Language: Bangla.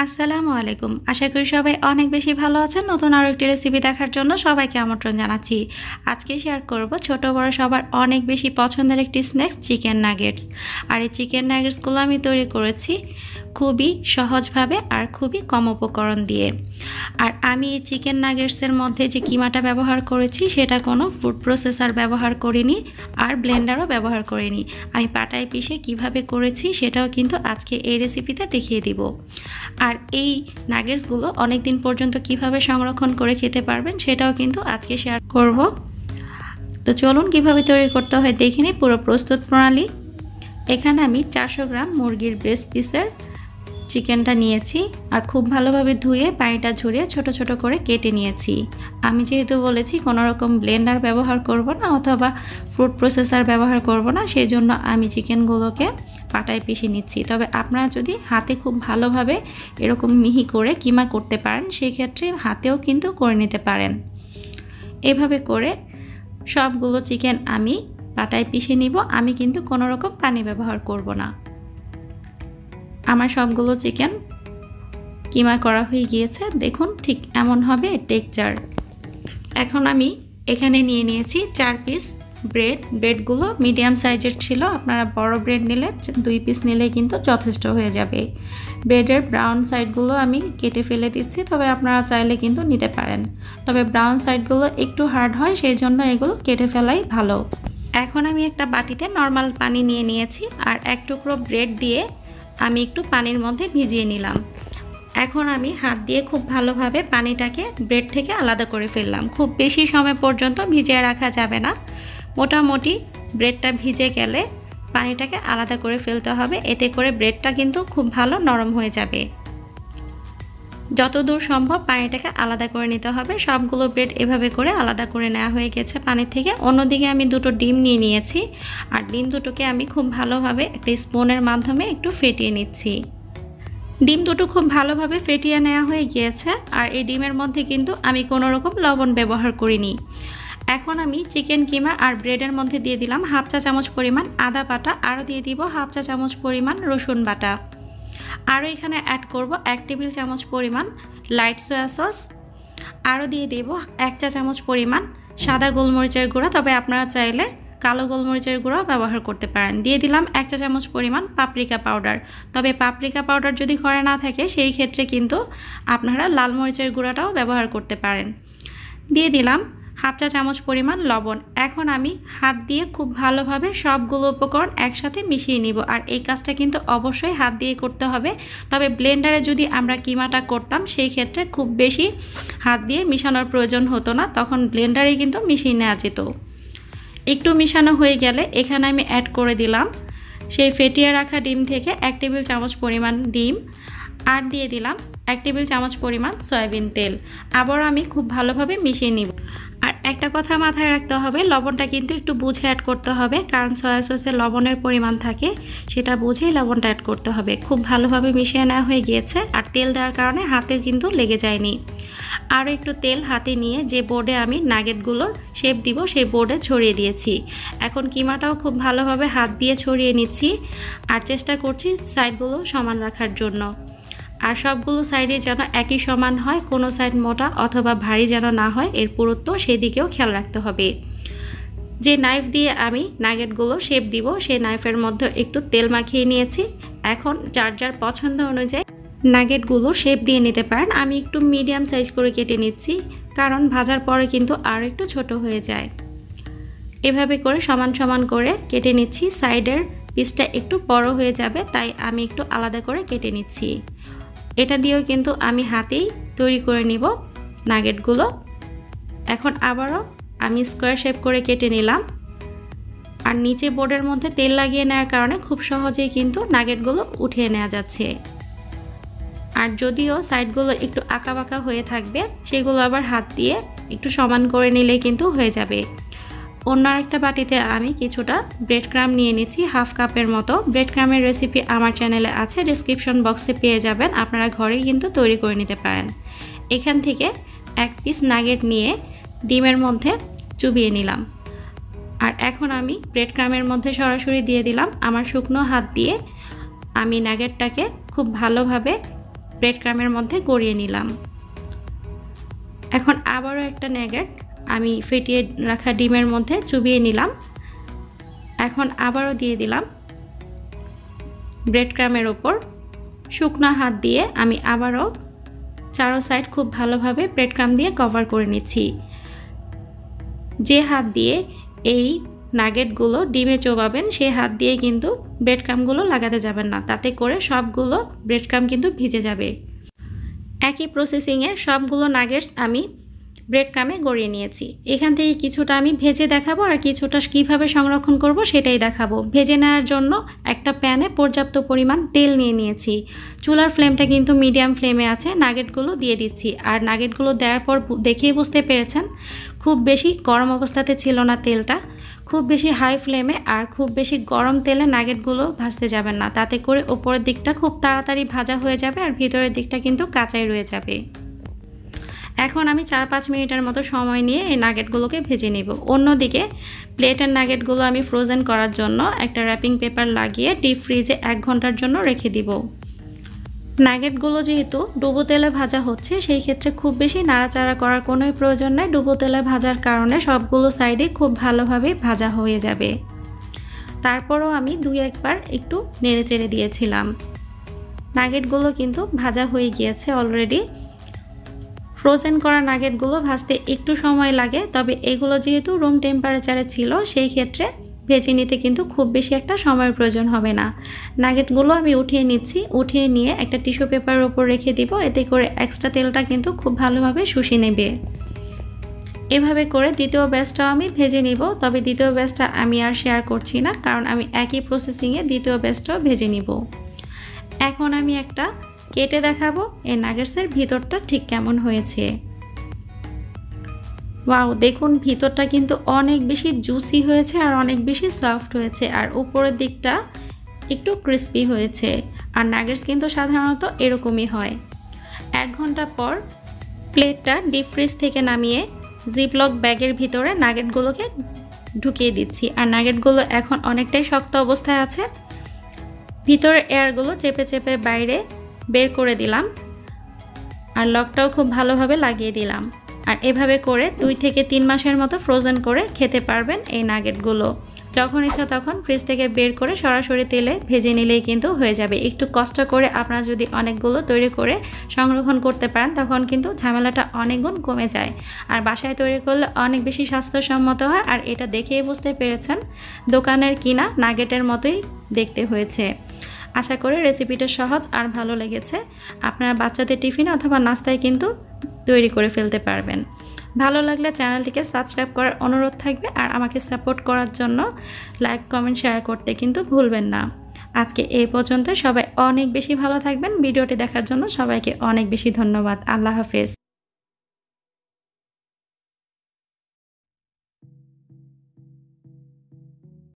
আসসালামু আলাইকুম। আশা করি সবাই অনেক বেশি ভালো আছেন। নতুন আরও একটি রেসিপি দেখার জন্য সবাইকে আমন্ত্রণ জানাচ্ছি। আজকে শেয়ার করব ছোট বড় সবার অনেক বেশি পছন্দের একটি স্ন্যাক্স, চিকেন নাগেটস। আর এই চিকেন নাগেটসগুলো আমি তৈরি করেছি খুবই সহজভাবে আর খুবই কম উপকরণ দিয়ে। আর আমি এই চিকেন নাগেটসের মধ্যে যে কিমাটা ব্যবহার করেছি সেটা কোনো ফুড প্রসেসর ব্যবহার করিনি আর ব্লেন্ডারও ব্যবহার করিনি। আমি পাটায় পিষে কিভাবে করেছি সেটাও কিন্তু আজকে এই রেসিপিতে দেখিয়ে দিব। আর এই নাগেটসগুলো অনেক দিন পর্যন্ত কিভাবে সংরক্ষণ করে খেতে পারবেন সেটাও কিন্তু আজকে শেয়ার করব। তো চলুন কিভাবে তৈরি করতে হয় দেখে নিই পুরো প্রস্তুত প্রণালী। এখানে আমি 400 গ্রাম মুরগির ব্রেস্ট পিসের চিকেনটা নিয়েছি আর খুব ভালোভাবে ধুয়ে পানিটা ঝরিয়ে ছোট ছোট করে কেটে নিয়েছি। আমি যেহেতু বলেছি কোনো রকম ব্লেন্ডার ব্যবহার করব না অথবা ফুড প্রসেসর ব্যবহার করব না, সেই জন্য আমি চিকেনগুলোকে পাটায় পিষে নিচ্ছি। তবে আপনারা যদি হাতে খুব ভালোভাবে এরকম মিহি করে কিমা করতে পারেন সেই ক্ষেত্রে হাতেও কিন্তু করে নিতে পারেন। এভাবে করে সবগুলো চিকেন আমি পাটায় পিষে নিব। আমি কিন্তু কোনো রকম পানি ব্যবহার করব না। আমার সবগুলো চিকেন কিমা করা হয়ে গিয়েছে, দেখুন ঠিক এমন হবে টেক্সচার। এখন আমি এখানে নিয়ে নিয়েছি 4 পিস ব্রেডগুলো মিডিয়াম সাইজের ছিল। আপনারা বড় ব্রেড নিলে 2 পিস নিলে কিন্তু যথেষ্ট হয়ে যাবে। ব্রেডের ব্রাউন সাইডগুলো আমি কেটে ফেলে দিচ্ছি, তবে আপনারা চাইলে কিন্তু নিতে পারেন। তবে ব্রাউন সাইডগুলো একটু হার্ড হয়, সেই জন্য এগুলো কেটে ফেলাই ভালো। এখন আমি একটা বাটিতে নর্মাল পানি নিয়ে নিয়েছি আর এক টুকরো ব্রেড দিয়ে আমি একটু পানির মধ্যে ভিজিয়ে নিলাম। এখন আমি হাত দিয়ে খুব ভালোভাবে পানিটাকে ব্রেড থেকে আলাদা করে ফেললাম। খুব বেশি সময় পর্যন্ত ভিজিয়ে রাখা যাবে না, মোটামুটি ব্রেডটা ভিজে গেলে পানিটাকে আলাদা করে ফেলতে হবে। এতে করে ব্রেডটা কিন্তু খুব ভালো নরম হয়ে যাবে। যতদূর সম্ভব পানিটাকে আলাদা করে নিতে হবে। সবগুলো ব্রেড এভাবে করে আলাদা করে নেওয়া হয়ে গেছে পানি থেকে। অন্যদিকে আমি 2টো ডিম নিয়ে নিয়েছি আর ডিম দুটোকে আমি খুব ভালোভাবে একটা স্পুনের মাধ্যমে একটু ফেটিয়ে নিচ্ছি। ডিম দুটো খুব ভালোভাবে ফেটিয়ে নেওয়া হয়ে গিয়েছে আর এই ডিমের মধ্যে কিন্তু আমি কোনো রকম লবণ ব্যবহার করিনি। এখন আমি চিকেন কিমা আর ব্রেডের মধ্যে দিয়ে দিলাম 1/2 চা চামচ পরিমাণ আদা বাটা, আরও দিয়ে দিব 1/2 চা চামচ পরিমাণ রসুন বাটা। আরও এখানে অ্যাড করব 1 টেবিল চামচ পরিমাণ লাইট সয়া সস। আরও দিয়ে দেব 1 চা চামচ পরিমাণ সাদা গোলমরিচের গুঁড়া, তবে আপনারা চাইলে কালো গোলমরিচের গুঁড়াও ব্যবহার করতে পারেন। দিয়ে দিলাম 1 চা চামচ পরিমাণ পাপরিকা পাউডার। তবে পাপরিকা পাউডার যদি ঘরে না থাকে সেই ক্ষেত্রে কিন্তু আপনারা লাল মরিচের গুঁড়াটাও ব্যবহার করতে পারেন। দিয়ে দিলাম 1/2 চা চামচ পরিমাণ লবণ। এখন আমি হাত দিয়ে খুব ভালোভাবে সবগুলো উপকরণ একসাথে মিশিয়ে নিব। আর এই কাজটা কিন্তু অবশ্যই হাত দিয়ে করতে হবে। তবে ব্লেন্ডারে যদি আমরা কিমাটা করতাম সেই ক্ষেত্রে খুব বেশি হাত দিয়ে মিশানোর প্রয়োজন হতো না, তখন ব্লেন্ডারে কিন্তু মিশিয়ে নেওয়া যেত। একটু মিশানো হয়ে গেলে এখানে আমি অ্যাড করে দিলাম সেই ফেটিয়ে রাখা ডিম থেকে 1 টেবিল চামচ পরিমাণ ডিম আর দিয়ে দিলাম 1 টেবিল চামচ পরিমাণ সয়াবিন তেল। আবার আমি খুব ভালোভাবে মিশিয়ে নিব। আর একটা কথা মাথায় রাখতে হবে, লবণটা কিন্তু একটু বুঝে অ্যাড করতে হবে, কারণ সয়া সসে লবণের পরিমাণ থাকে, সেটা বুঝেই লবণটা অ্যাড করতে হবে। খুব ভালোভাবে মিশিয়ে নেওয়া হয়ে গিয়েছে আর তেল দেওয়ার কারণে হাতেও কিন্তু লেগে যায়নি। আরও একটু তেল হাতে নিয়ে যে বোর্ডে আমি নাগেটগুলোর শেপ দিব সেই বোর্ডে ছড়িয়ে দিয়েছি। এখন কিমাটাও খুব ভালোভাবে হাত দিয়ে ছড়িয়ে নিচ্ছি আর চেষ্টা করছি সাইডগুলো সমান রাখার জন্য। আর সবগুলো সাইডে যেন একই সমান হয়, কোনো সাইড মোটা অথবা ভারী যেন না হয়, এর পুরুত্ব সেদিকেও খেয়াল রাখতে হবে। যে নাইফ দিয়ে আমি নাগেটগুলো শেপ দিব সেই নাইফের মধ্যে একটু তেল মাখিয়ে নিয়েছি। এখন যার যার পছন্দ অনুযায়ী নাগেটগুলো শেপ দিয়ে নিতে পারেন। আমি একটু মিডিয়াম সাইজ করে কেটে নিচ্ছি, কারণ ভাজার পরে কিন্তু আর একটু ছোট হয়ে যায়। এভাবে করে সমান সমান করে কেটে নিচ্ছি। সাইডের পিসটা একটু বড় হয়ে যাবে, তাই আমি একটু আলাদা করে কেটে নিচ্ছি। এটা দিয়েও কিন্তু আমি হাতেই তৈরি করে নিব নাগেটগুলো। এখন আবারও আমি স্কোয়ার শেপ করে কেটে নিলাম আর নিচে বোর্ডের মধ্যে তেল লাগিয়ে নেওয়ার কারণে খুব সহজেই কিন্তু নাগেটগুলো উঠিয়ে নেওয়া যাচ্ছে। আর যদিও সাইডগুলো একটু আঁকাবাঁকা হয়ে থাকবে, সেগুলো আবার হাত দিয়ে একটু সমান করে নিলেই কিন্তু হয়ে যাবে। অন্য আরেকটা বাটিতে আমি কিছুটা ব্রেড ক্রাম্ব নিয়ে নিচ্ছি, 1/2 কাপের মতো। ব্রেড ক্রাম্বের রেসিপি আমার চ্যানেলে আছে, ডেসক্রিপশন বক্সে পেয়ে যাবেন। আপনারা ঘরেই কিন্তু তৈরি করে নিতে পারেন। এখান থেকে 1 পিস নাগেট নিয়ে ডিমের মধ্যে চুবিয়ে নিলাম আর এখন আমি ব্রেড ক্রাম্বের মধ্যে সরাসরি দিয়ে দিলাম। আমার শুকনো হাত দিয়ে আমি নাগেটটাকে খুব ভালোভাবে ব্রেড ক্রামের মধ্যে গড়িয়ে নিলাম। এখন আবারও একটা নাগেট আমি ফেটিয়ে রাখা ডিমের মধ্যে চুবিয়ে নিলাম। এখন আবারও দিয়ে দিলাম ব্রেড ক্রামের ওপর। শুকনো হাত দিয়ে আমি আবারও চারো সাইড খুব ভালোভাবে ব্রেড ক্রাম দিয়ে কভার করে নিচ্ছি। যে হাত দিয়ে এই নাগেটগুলো ডিমে চোবাবেন সেই হাত দিয়ে কিন্তু ব্রেড ক্রামগুলো লাগাতে যাবেন না, তাতে করে সবগুলো ব্রেড ক্রাম কিন্তু ভিজে যাবে। একই প্রসেসিংয়ে সবগুলো নাগেটস আমি ব্রেড ক্রামে গড়িয়ে নিয়েছি। এখান থেকে কিছুটা আমি ভেজে দেখাবো আর কিছুটা কীভাবে সংরক্ষণ করব সেটাই দেখাবো। ভেজে নেওয়ার জন্য একটা প্যানে পর্যাপ্ত পরিমাণ তেল নিয়ে নিয়েছি। চুলার ফ্লেমটা কিন্তু মিডিয়াম ফ্লেমে আছে। নাগেটগুলো দিয়ে দিচ্ছি, আর নাগেটগুলো দেওয়ার পর দেখেই বুঝতে পেরেছেন খুব বেশি গরম অবস্থাতে ছিল না তেলটা। খুব বেশি হাই ফ্লেমে আর খুব বেশি গরম তেলে নাগেটগুলো ভাজতে যাবেন না, তাতে করে ওপরের দিকটা খুব তাড়াতাড়ি ভাজা হয়ে যাবে আর ভিতরের দিকটা কিন্তু কাঁচাই রয়ে যাবে। এখন আমি 4-5 মিনিটের মতো সময় নিয়ে এই নাগেটগুলোকে ভেজে নেব। অন্যদিকে প্লেটের নাগেটগুলো আমি ফ্রোজেন করার জন্য একটা র্যাপিং পেপার লাগিয়ে ডিপ ফ্রিজে 1 ঘন্টার জন্য রেখে দিব। নাগেটগুলো যেহেতু ডুবো তেলে ভাজা হচ্ছে, সেই ক্ষেত্রে খুব বেশি নাড়াচাড়া করার কোনোই প্রয়োজন নেই। ডুবো তেলে ভাজার কারণে সবগুলো সাইডে খুব ভালোভাবে ভাজা হয়ে যাবে। তারপরও আমি 2-1 বার একটু নেড়েচেড়ে দিয়েছিলাম। নাগেটগুলো কিন্তু ভাজা হয়ে গিয়েছে অলরেডি। ফ্রোজেন করা নাগেটগুলো ভাজতে একটু সময় লাগে, তবে এগুলো যেহেতু রুম টেম্পারেচারে ছিল সেই ক্ষেত্রে ভেজে নিতে কিন্তু খুব বেশি একটা সময়ের প্রয়োজন হবে না। নাগেটগুলো আমি উঠিয়ে নিচ্ছি। উঠিয়ে নিয়ে একটা টিস্যু পেপারের ওপর রেখে দিব, এতে করে এক্সট্রা তেলটা কিন্তু খুব ভালোভাবে শুষে নেবে। এভাবে করে দ্বিতীয় ব্যাচটাও আমি ভেজে নিব, তবে দ্বিতীয় ব্যাচটা আমি আর শেয়ার করছি না, কারণ আমি একই প্রসেসিংয়ে দ্বিতীয় ব্যাচটাও ভেজে নিব। এখন আমি একটা কেটে দেখাবো এই নাগেটসের ভিতরটা ঠিক কেমন হয়েছে। ওয়াও, দেখুন ভিতরটা কিন্তু অনেক বেশি জুসি হয়েছে আর অনেক বেশি সফট হয়েছে, আর উপরের দিকটা একটু ক্রিস্পি হয়েছে। আর নাগেটস কিন্তু সাধারণত এরকমই হয়। 1 ঘন্টা পর প্লেটটা ডিপ ফ্রিজ থেকে নামিয়ে জিপলক ব্যাগের ভিতরে নাগেটগুলোকে ঢুকিয়ে দিচ্ছি। আর নাগেটগুলো এখন অনেকটাই শক্ত অবস্থায় আছে। ভিতরের এয়ারগুলো চেপে চেপে বাইরে বের করে দিলাম, আর লকটাও খুব ভালোভাবে লাগিয়ে দিলাম। আর এভাবে করে 2 থেকে 3 মাসের মতো ফ্রোজেন করে খেতে পারবেন এই নাগেটগুলো। যখন ইচ্ছা তখন ফ্রিজ থেকে বের করে সরাসরি তেলে ভেজে নিলেই কিন্তু হয়ে যাবে। একটু কষ্ট করে আপনারা যদি অনেকগুলো তৈরি করে সংরক্ষণ করতে পারেন, তখন কিন্তু ঝামেলাটা অনেক গুণ কমে যায়। আর বাসায় তৈরি করলে অনেক বেশি স্বাস্থ্যসম্মত হয়। আর এটা দেখেই বুঝতে পেরেছেন দোকানের কিনা নাগেটের মতোই দেখতে হয়েছে। আশা করি রেসিপিটা সহজ আর ভালো লেগেছে। আপনারা বাচ্চাদের টিফিনে অথবা নাস্তায় কিন্তু তৈরি করে ফেলতে পারবেন। ভালো লাগলে চ্যানেলটিকে সাবস্ক্রাইব করার অনুরোধ থাকবে, আর আমাকে সাপোর্ট করার জন্য লাইক, কমেন্ট, শেয়ার করতে কিন্তু ভুলবেন না। আজকে এই পর্যন্ত। সবাই অনেক বেশি ভালো থাকবেন। ভিডিওটি দেখার জন্য সবাইকে অনেক বেশি ধন্যবাদ। আল্লাহ হাফেজ।